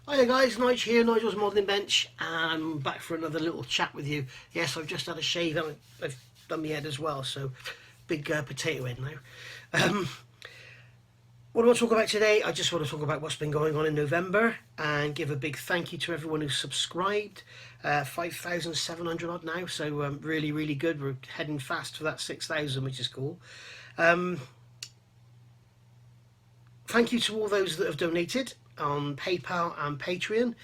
Hiya guys, Nigel here, Nigel's Modelling Bench, and I'm back for another little chat with you. Yes, I've just had a shave, I've done my head as well, so big potato head now. What do I want to talk about today? I just want to talk about what's been going on in November and give a big thank you to everyone who's subscribed. 5,700 odd now, so really, really good. We're heading fast for that 6,000, which is cool. Thank you to all those that have donated on PayPal and Patreon.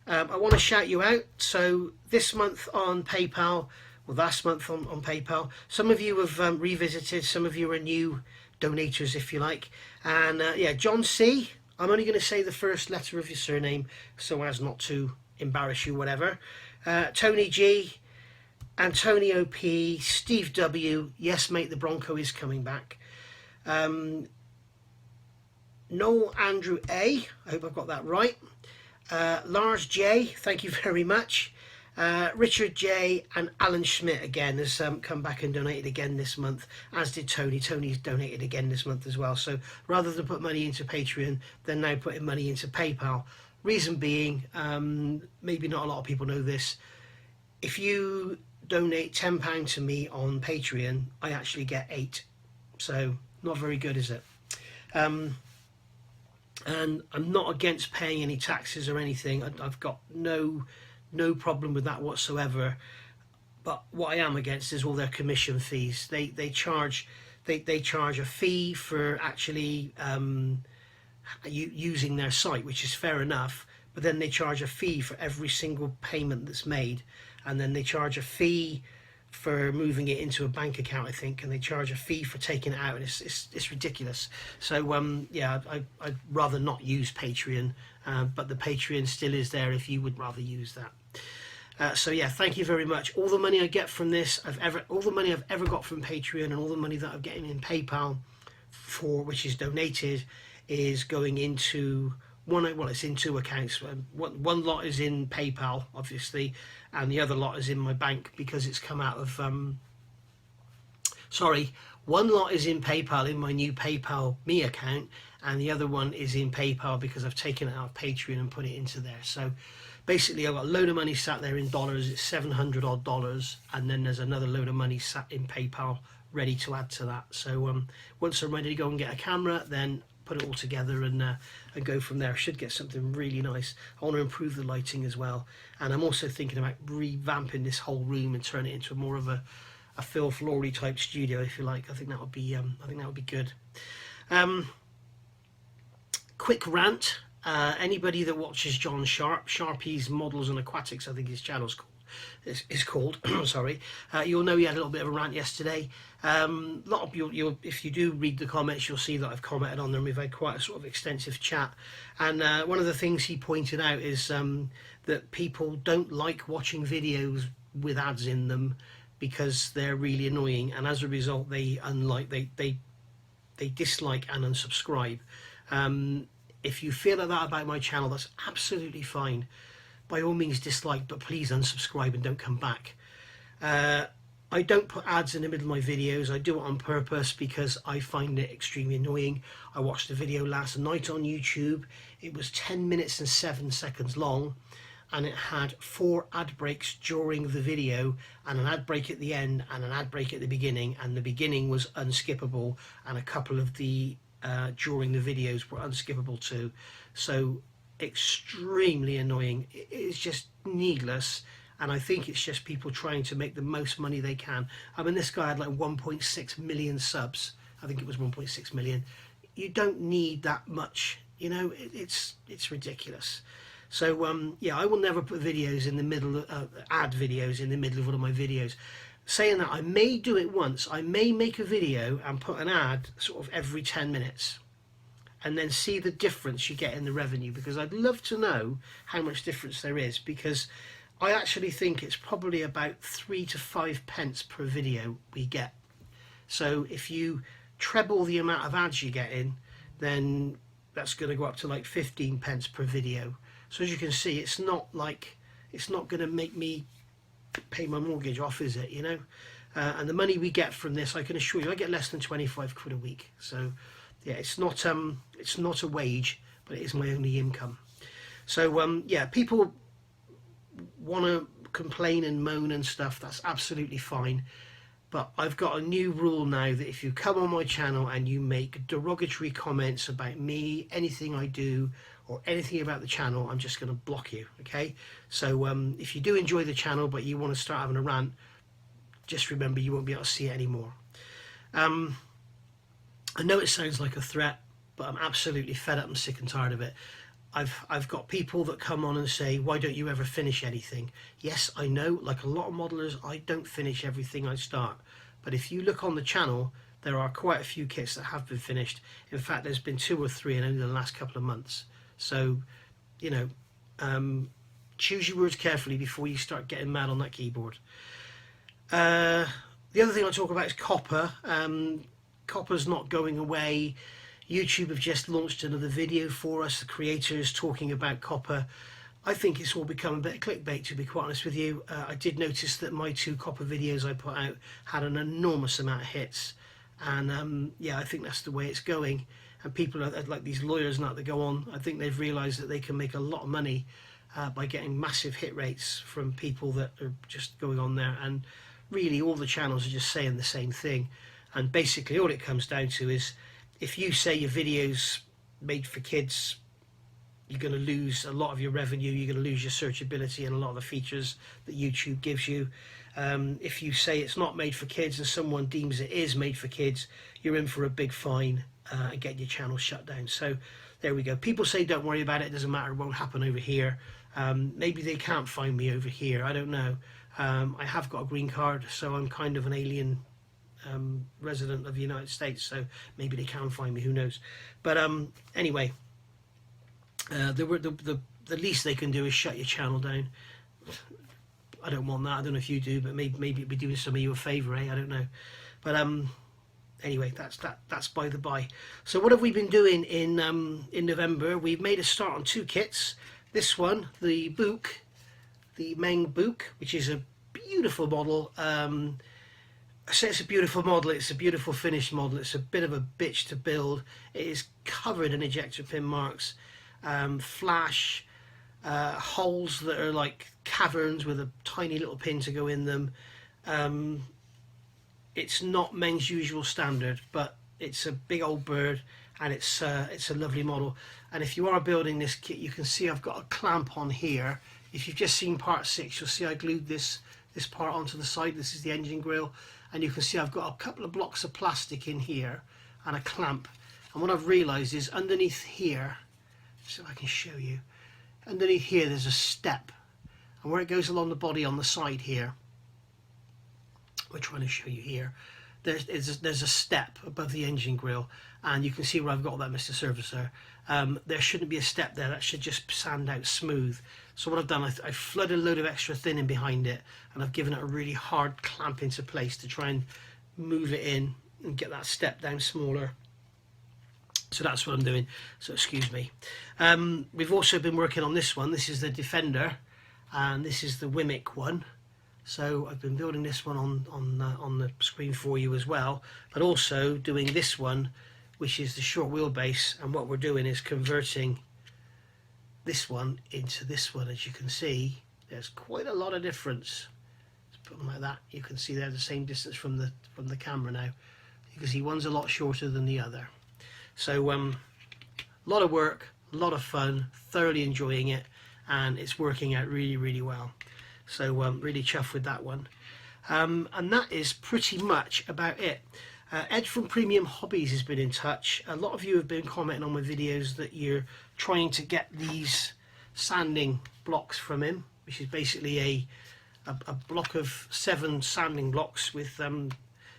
I want to shout you out. So this month on PayPal, well, last month on PayPal, some of you have revisited, some of you are new donators, if you like. And yeah, John C, I'm only going to say the first letter of your surname so as not to embarrass you, whatever. Tony G, Antonio P, Steve W, yes mate, the Bronco is coming back. Noel Andrew A, I hope I've got that right. Lars J, thank you very much. Richard J and Alan Schmidt again has come back and donated again this month, as did Tony. Tony's donated again this month as well. So rather than put money into Patreon, they're now putting money into PayPal. Reason being, maybe not a lot of people know this, if you donate £10 to me on Patreon, I actually get 8. So not very good, is it? And I'm not against paying any taxes or anything. I've got no problem with that whatsoever. But what I am against is all their commission fees. They charge a fee for actually using their site, which is fair enough. But then they charge a fee for every single payment that's made, and then they charge a fee for moving it into a bank account, I think, and they charge a fee for taking it out, and it's ridiculous. So yeah, I'd rather not use Patreon, but the Patreon still is there if you would rather use that. So yeah, thank you very much. All the money I get from this, all the money I've ever got from Patreon, and all the money that I'm getting in PayPal for, which is donated, is going into it's in 2 accounts. One lot is in PayPal, obviously, and the other lot is in my bank because it's come out of one lot is in PayPal in my new PayPal Me account, and the other one is in PayPal because I've taken it out of Patreon and put it into there. So basically I've got a load of money sat there in dollars. It's $700 odd, and then there's another load of money sat in PayPal ready to add to that. So once I'm ready to go and get a camera, then put it all together and go from there. I should get something really nice. I want to improve the lighting as well, and I'm also thinking about revamping this whole room and turn it into more of a Phil Flory type studio, if you like. I think that would be good. Quick rant. Anybody that watches John Sharpie's Models and Aquatics, I think his channel's called. Is called. Sorry, you'll know he had a little bit of a rant yesterday. Lot of you, if you do read the comments, you'll see that I've commented on them. We've had quite a sort of extensive chat, and one of the things he pointed out is that people don't like watching videos with ads in them because they're really annoying, and as a result, they dislike and unsubscribe. If you feel like that about my channel, that's absolutely fine. By all means dislike, but please unsubscribe and don't come back. I don't put ads in the middle of my videos. I do it on purpose because I find it extremely annoying. I watched a video last night on YouTube. It was 10 minutes and 7 seconds long, and it had 4 ad breaks during the video, and an ad break at the end and an ad break at the beginning, and the beginning was unskippable, and a couple of the during the videos were unskippable too. So extremely annoying. It's just needless, and I think it's just people trying to make the most money they can. I mean, this guy had like 1.6 million subs. I think it was 1.6 million. You don't need that much, you know. It's ridiculous. So yeah, I will never put videos in the middle, ad videos in the middle of one of my videos. Saying that, I may do it once. I may make a video and put an ad sort of every 10 minutes. And then see the difference you get in the revenue, because I'd love to know how much difference there is, because I actually think it's probably about 3 to 5 pence per video we get. So if you treble the amount of ads you get in, then that's going to go up to like 15 pence per video. So as you can see, it's not going to make me pay my mortgage off, is it? You know, and the money we get from this, I can assure you, I get less than 25 quid a week. So yeah, it's not a wage, but it is my only income. So yeah, people want to complain and moan and stuff, that's absolutely fine. But I've got a new rule now that if you come on my channel and you make derogatory comments about me, anything I do, or anything about the channel, I'm just going to block you, okay? So if you do enjoy the channel but you want to start having a rant, just remember you won't be able to see it anymore. I know it sounds like a threat, but I'm absolutely fed up and sick and tired of it. I've got people that come on and say, why don't you ever finish anything? Yes, I know, like a lot of modelers, I don't finish everything I start. But if you look on the channel, there are quite a few kits that have been finished. In fact, there's been 2 or 3 in only the last couple of months. So, you know, choose your words carefully before you start getting mad on that keyboard. The other thing I talk about is copper. Copper's not going away. YouTube have just launched another video for us, the creators talking about copper. I think it's all become a bit of clickbait, to be quite honest with you. I did notice that my 2 copper videos I put out had an enormous amount of hits, and yeah, I think that's the way it's going. And people are like these lawyers and that go on, I think they've realised that they can make a lot of money by getting massive hit rates from people that are just going on there, and really all the channels are just saying the same thing. And basically all it comes down to is, if you say your video's made for kids, you're going to lose a lot of your revenue, you're going to lose your searchability and a lot of the features that YouTube gives you. If you say it's not made for kids and someone deems it is made for kids, you're in for a big fine and get your channel shut down. So there we go. People say don't worry about it, it doesn't matter, it won't happen over here. Maybe they can't find me over here, I don't know. I have got a green card, so I'm kind of an alien resident of the United States, so maybe they can find me, who knows. But anyway, the least they can do is shut your channel down. I don't want that. I don't know if you do, but maybe it'd be doing some of you a favour, eh? I don't know. But anyway, that's by the by. So what have we been doing in November? We've made a start on 2 kits. This one, the Book, the Meng Book, which is a beautiful model. I say it's a beautiful model, it's a beautiful finished model, it's a bit of a bitch to build. It is covered in ejector pin marks, flash, holes that are like caverns with a tiny little pin to go in them. It's not Meng's usual standard, but it's a big old bird, and it's a lovely model. And if you are building this kit, you can see I've got a clamp on here. If you've just seen part 6, you'll see I glued this part onto the side. This is the engine grille. And you can see I've got a couple of blocks of plastic in here and a clamp. And what I've realised is underneath here, so I can show you, underneath here there's a step. And where it goes along the body on the side here, we're trying to show you here, there's a step above the engine grille. And you can see where I've got that, Mr. Servicer. There shouldn't be a step there, that should just sand out smooth. So what I've done, I've flooded a load of extra thinning behind it, and I've given it a really hard clamp into place to try and move it in and get that step down smaller. So that's what I'm doing, so excuse me. We've also been working on this one. This is the Defender, and this is the Wimic one. So I've been building this one on the screen for you as well, but also doing this one, which is the short wheelbase. And what we're doing is converting this one into this one. As you can see, there's quite a lot of difference. Let's put them like that. You can see they're the same distance from the camera now. You can see one's a lot shorter than the other. So a lot of work, a lot of fun, thoroughly enjoying it, and it's working out really, really well. So really chuffed with that one. And that is pretty much about it. Ed from Premium Hobbies has been in touch. A lot of you have been commenting on my videos that you're trying to get these sanding blocks from him, which is basically a block of 7 sanding blocks with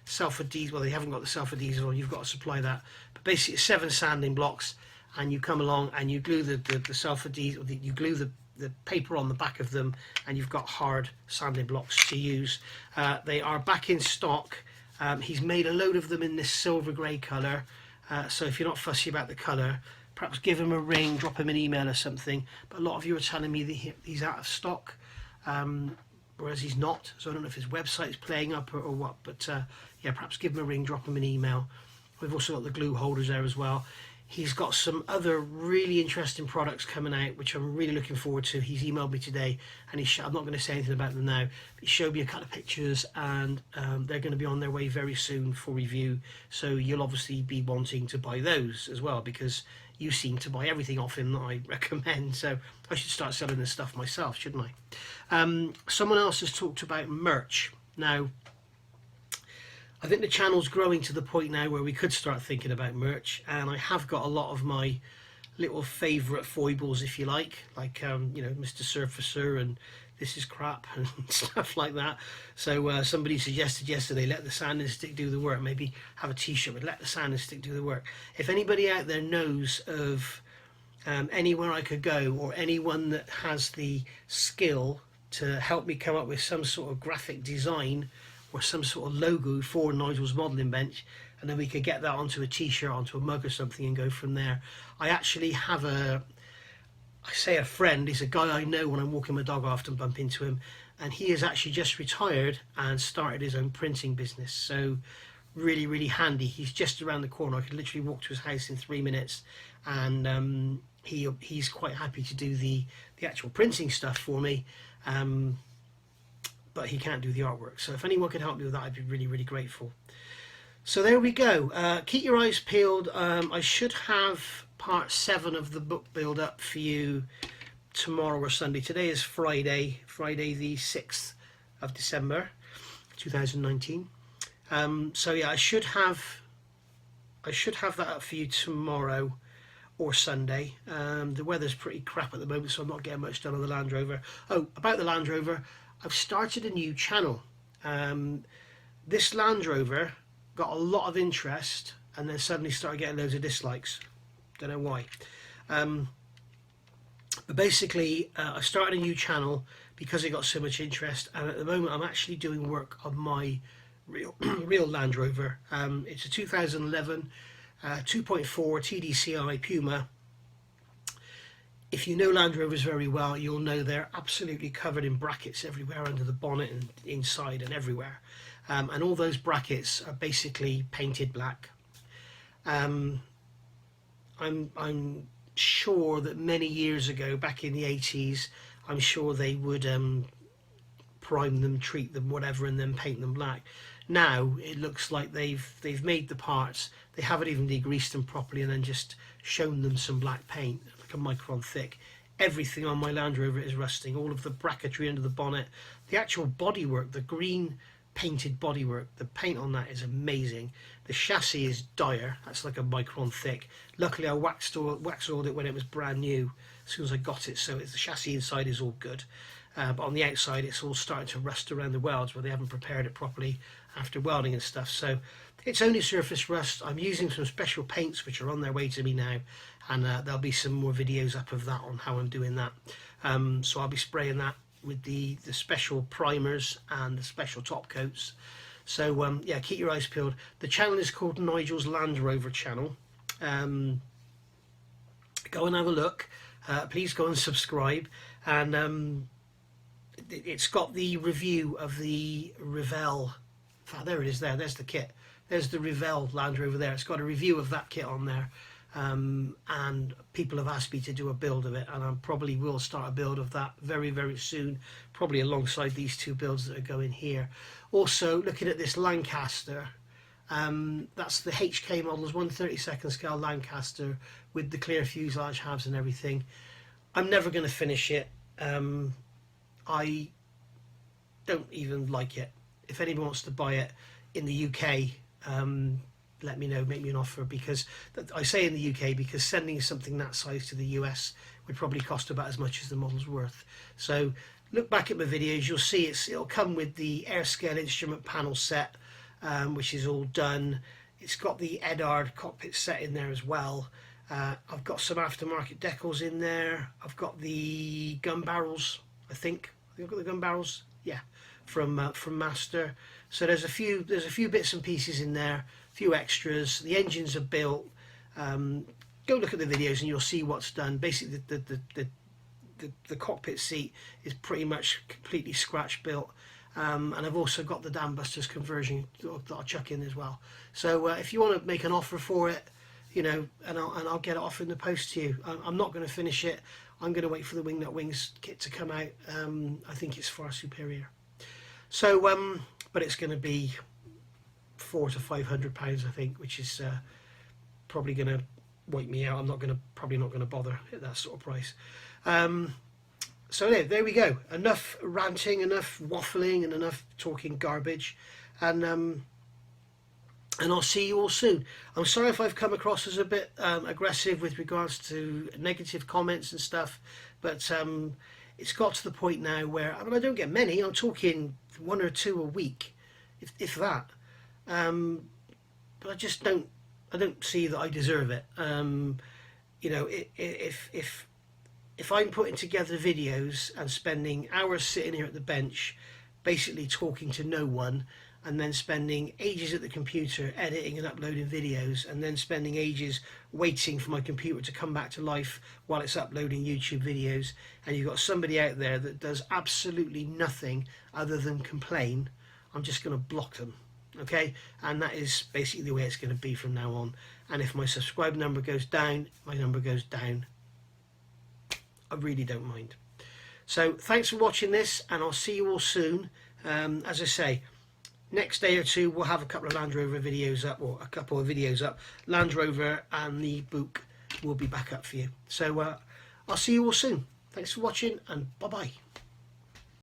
sulfur diesel. Well, they haven't got the sulfur diesel on, you've got to supply that. But basically 7 sanding blocks, and you come along and you glue the sulfur diesel, you glue the paper on the back of them, and you've got hard sanding blocks to use. They are back in stock. He's made a load of them in this silver grey colour, so if you're not fussy about the colour, perhaps give him a ring, drop him an email or something. But a lot of you are telling me that he's out of stock, whereas he's not, so I don't know if his website's playing up or what, but yeah, perhaps give him a ring, drop him an email. We've also got the glue holders there as well. He's got some other really interesting products coming out, which I'm really looking forward to. He's emailed me today, and I'm not going to say anything about them now. He showed me a couple of pictures, and they're going to be on their way very soon for review. So you'll obviously be wanting to buy those as well, because you seem to buy everything off him that I recommend. So I should start selling this stuff myself, shouldn't I? Someone else has talked about merch. Now, I think the channel's growing to the point now where we could start thinking about merch, and I have got a lot of my little favourite foibles, if you like you know, Mr. Surfacer and This Is Crap and stuff like that. So somebody suggested yesterday, let the sand and stick do the work. Maybe have a t-shirt with let the sand and stick do the work. If anybody out there knows of anywhere I could go, or anyone that has the skill to help me come up with some sort of graphic design or some sort of logo for Nigel's modelling bench, and then we could get that onto a t-shirt, onto a mug or something, and go from there. I actually have I say a friend, he's a guy I know when I'm walking my dog, I often bump into him, and he has actually just retired and started his own printing business. So really, really handy. He's just around the corner. I could literally walk to his house in 3 minutes, and he's quite happy to do the actual printing stuff for me. But he can't do the artwork. So if anyone could help me with that, I'd be really, really grateful. So there we go. Keep your eyes peeled. I should have part 7 of the book build up for you tomorrow or Sunday. Today is Friday the 6th of December 2019. So yeah, I should have that up for you tomorrow or Sunday. The weather's pretty crap at the moment, so I'm not getting much done on the Land Rover. Oh, about the Land Rover, I've started a new channel. This Land Rover got a lot of interest and then suddenly started getting loads of dislikes. Don't know why. But basically, I started a new channel because it got so much interest, and at the moment I'm actually doing work on my real Land Rover. It's a 2011 2.4 TDCi Puma. If you know Land Rovers very well, you'll know they're absolutely covered in brackets everywhere under the bonnet and inside and everywhere. And all those brackets are basically painted black. I'm sure that many years ago, back in the 80s, I'm sure they would prime them, treat them, whatever, and then paint them black. Now it looks like they've made the parts, they haven't even degreased them properly, and then just shown them some black paint, like a micron thick. Everything on my Land Rover is rusting. All of the bracketry under the bonnet, the actual bodywork, the green painted bodywork, the paint on that is amazing. The chassis is dire, that's like a micron thick. Luckily I wax oiled it when it was brand new as soon as I got it, so the chassis inside is all good. But on the outside it's all starting to rust around the welds where they haven't prepared it properly after welding and stuff. So it's only surface rust. I'm using some special paints which are on their way to me now, and there'll be some more videos up of that on how I'm doing that. So I'll be spraying that with the special primers and the special top coats. So yeah, keep your eyes peeled. The channel is called Nigel's Land Rover channel. Go and have a look. Please go and subscribe, and it's got the review of the Revell. Oh, there it is. There's the kit. There's the Revell Land Rover there. It's got a review of that kit on there, and people have asked me to do a build of it, and I probably will start a build of that very, very soon, probably alongside these 2 builds that are going here. Also, looking at this Lancaster, that's the HK models, 1/32 scale Lancaster with the clear fuselage halves and everything. I'm never going to finish it. I don't even like it. If anyone wants to buy it in the UK, let me know, make me an offer, because I say in the UK because sending something that size to the US would probably cost about as much as the model's worth. So look back at my videos, you'll see it'll come with the Airscale instrument panel set, which is all done. It's got the Edard cockpit set in there as well. I've got some aftermarket decals in there. I've got the gun barrels, I think I've got the gun barrels, yeah, from Master. So there's a few bits and pieces in there, a few extras. The engines are built. Go look at the videos and you'll see what's done. Basically, the cockpit seat is pretty much completely scratch built, and I've also got the dam busters conversion that I'll chuck in as well. So if you want to make an offer for it, you know, and I'll get it off in the post to you. I'm not going to finish it. I'm going to wait for the Wingnut Wings kit to come out. I think it's far superior. So, but it's going to be £400 to £500, I think, which is probably going to wipe me out. I'm probably not going to bother at that sort of price. So yeah, there we go. Enough ranting, enough waffling, and enough talking garbage, and I'll see you all soon. I'm sorry if I've come across as a bit aggressive with regards to negative comments and stuff, but it's got to the point now where, I mean, I don't get many. I'm talking 1 or 2 a week, if that. But I just don't see that I deserve it. You know, if I'm putting together videos and spending hours sitting here at the bench, basically talking to no one, and then spending ages at the computer editing and uploading videos, and then spending ages waiting for my computer to come back to life while it's uploading YouTube videos, and you've got somebody out there that does absolutely nothing other than complain, I'm just going to block them. Okay, and that is basically the way it's going to be from now on. And if my subscribe number goes down, my number goes down. I really don't mind. So thanks for watching this, and I'll see you all soon. As I say, next day or two we'll have a couple of Land Rover videos up, or a couple of videos up. Land Rover and the Book will be back up for you. So I'll see you all soon. Thanks for watching, and bye bye.